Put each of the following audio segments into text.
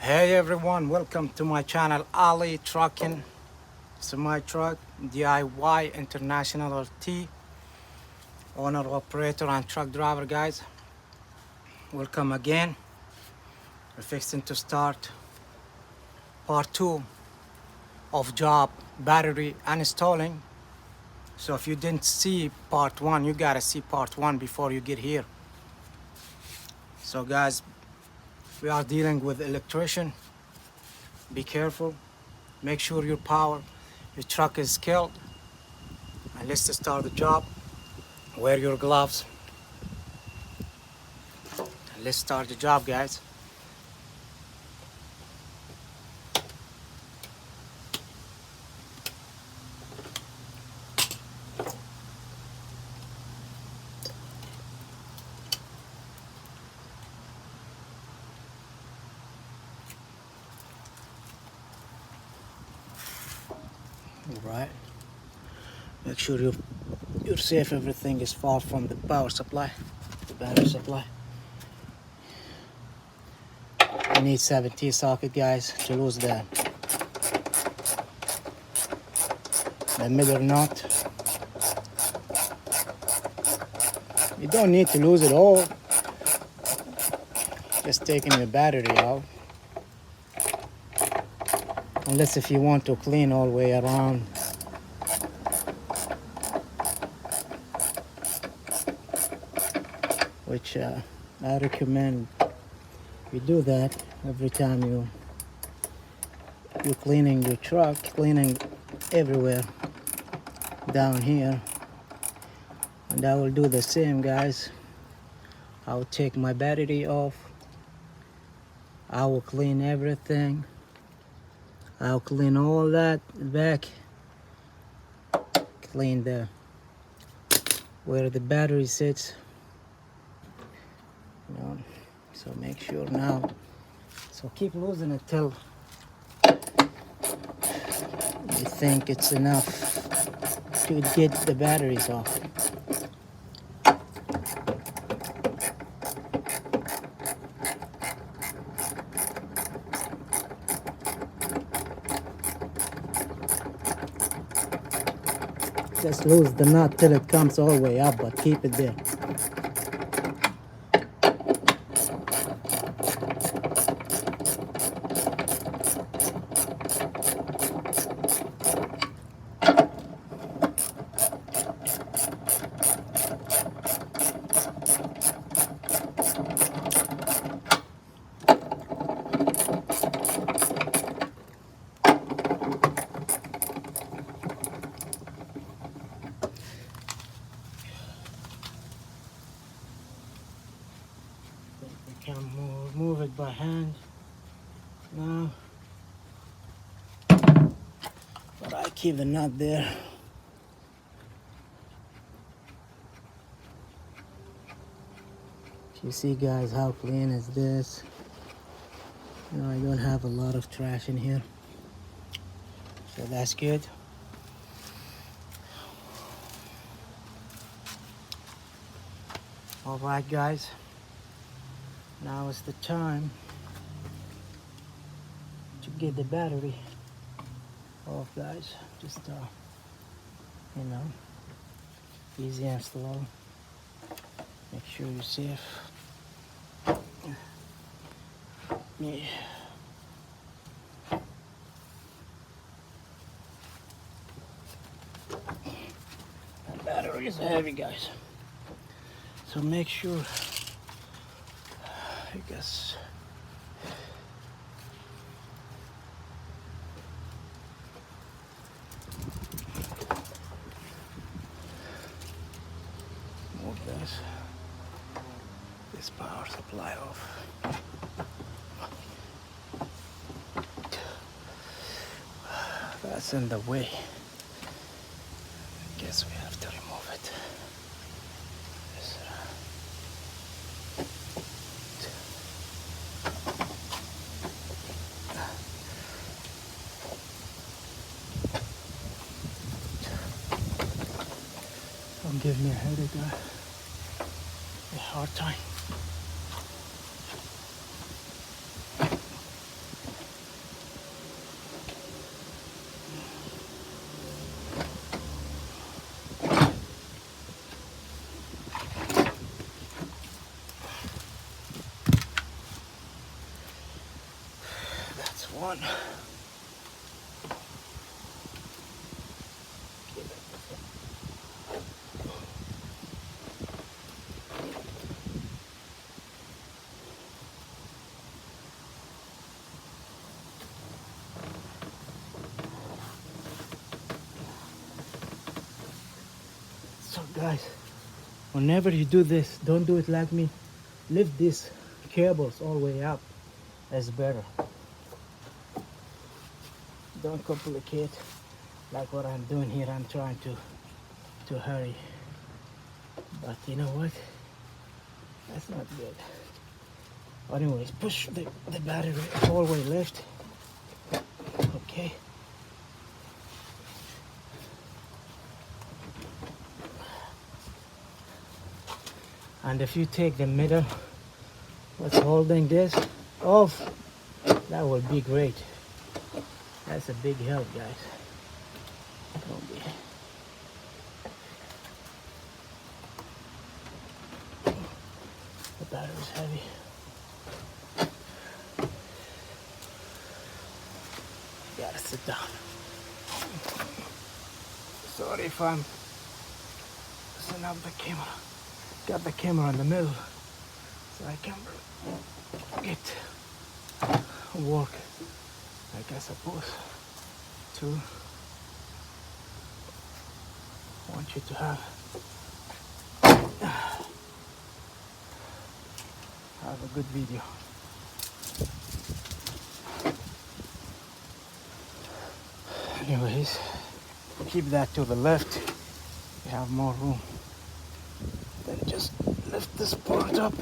Hey everyone, welcome to my channel Ali Trucking. Semi truck, DIY, International or T, owner, operator and truck driver guys. Welcome again. We're fixing to start part 2 of job battery uninstalling. So if you didn't see part 1, you gotta see part 1 before you get here. So guys, we are dealing with electrician. Be careful. Make sure your truck is skilled. And let's start the job. Wear your gloves. And let's start the job, guys. All right. Make sure you're safe. Everything is far from the power supply, the battery supply. You need 7T socket, guys, to lose the middle nut. You don't need to lose it all. Just taking the battery out. Unless if you want to clean all the way around. Which I recommend you do that every time you're cleaning your truck, cleaning everywhere down here. And I will do the same, guys. I will take my battery off. I will clean everything. I'll clean all that back. Clean where the battery sits. So make sure now. So keep losing it till you think it's enough to get the batteries off. Just lose the nut till it comes all the way up, but keep it there. We can move it by hand now, but I keep the nut there. You see, guys, how clean is this? I don't have a lot of trash in here, so that's good. All right, guys, now is the time to get the battery off, guys. Just easy and slow. Make sure you're safe. Yeah. That battery is heavy, guys. So make sure, I guess, move this power supply off. That's in the way. I guess we have to remove it. Don't give me a headache, a hard time. one. So guys, whenever you do this, don't do it like me. Lift these cables all the way up. That's better. Don't complicate like what I'm doing here. I'm trying to hurry, but you know what? That's not good. Anyways, push the battery all the way left. Okay. And if you take the middle, what's holding this off, that would be great. That's a big help, guys. Don't be. The battery's heavy. Gotta sit down. Sorry if I'm setting up the camera. Got the camera in the middle, so I can get work like I supposed to. Want you to have a good video. Anyways, keep that to the left. You have more room. Then just lift this part up.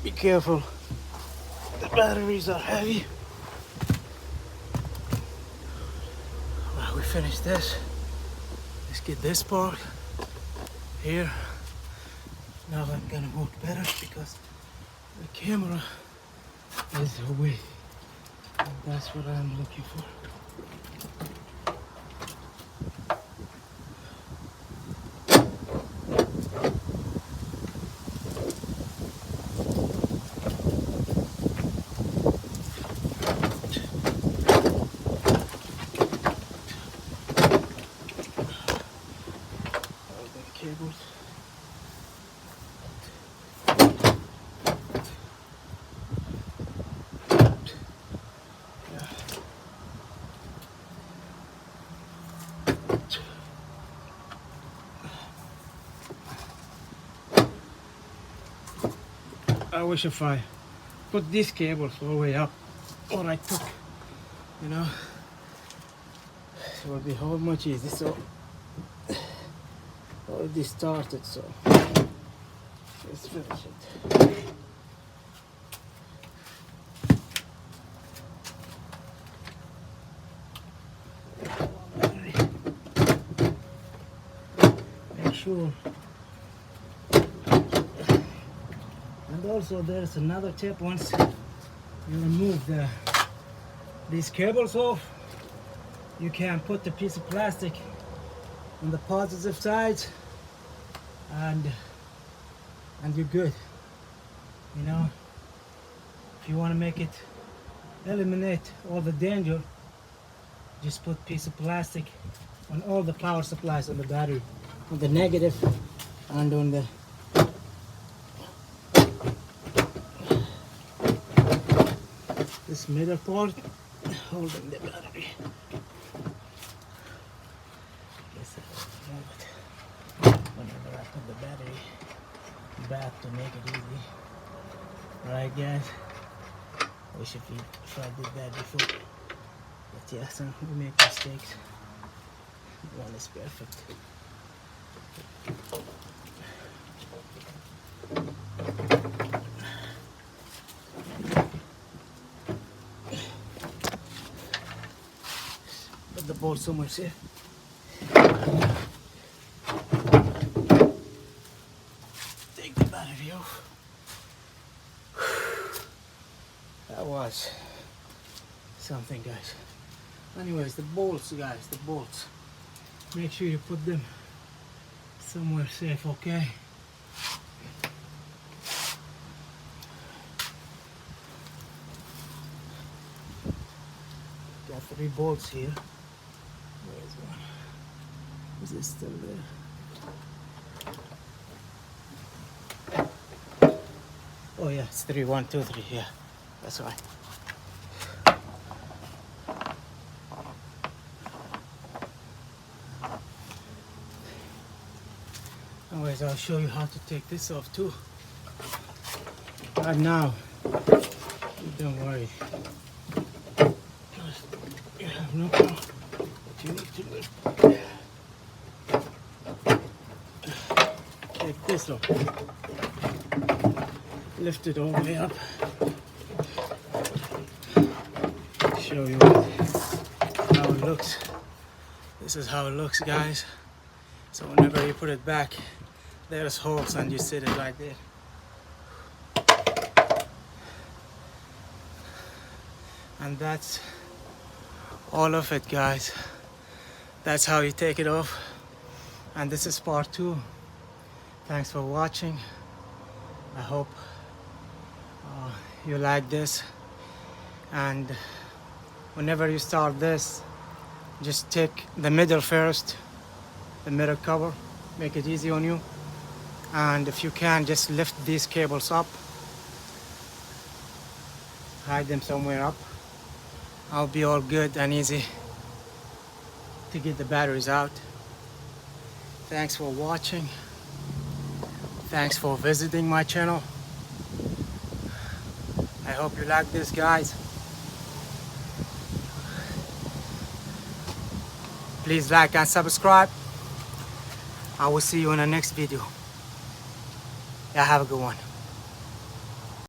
Be careful, the batteries are heavy. Well, we finished this. Let's get this part here. Now I'm gonna work better because the camera is away. And that's what I'm looking for. Cables. I wish if I put these cables all the way up, or I took, you know, it would be how much easier. So already started, so let's finish it. Make sure. And also there's another tip. Once you remove these cables off, you can put the piece of plastic on the positive side and you're good. You know, if you want to make it eliminate all the danger, just put piece of plastic on all the power supplies on the battery, on the negative and on the this middle part holding the battery. Guess I move it whenever I put the battery back to make it easy. Alright guys, wish if I did that before, but yeah, some we make mistakes. One is perfect. Put the board somewhere safe. touch something, guys. Anyways, the bolts, guys, the bolts. Make sure you put them somewhere safe, okay? Got 3 bolts here. Where's one? Is it still there? Oh yeah, it's 3, 1, 2, 3. Yeah, that's right. Anyways, I'll show you how to take this off too. Right now, don't worry. You have no problem. You need to take this off. Lift it all the way up. Show you how it looks. This is how it looks, guys. So whenever you put it back, there's holes and you sit it right there. And that's all of it, guys. That's how you take it off. And this is part 2. Thanks for watching. I hope you like this. And whenever you start this, just take the middle first, the middle cover, make it easy on you. And if you can, just lift these cables up, hide them somewhere up. I'll be all good and easy to get the batteries out. Thanks for watching. Thanks for visiting my channel. I hope you like this, guys. Please like and subscribe. I will see you in the next video. Yeah, have a good one.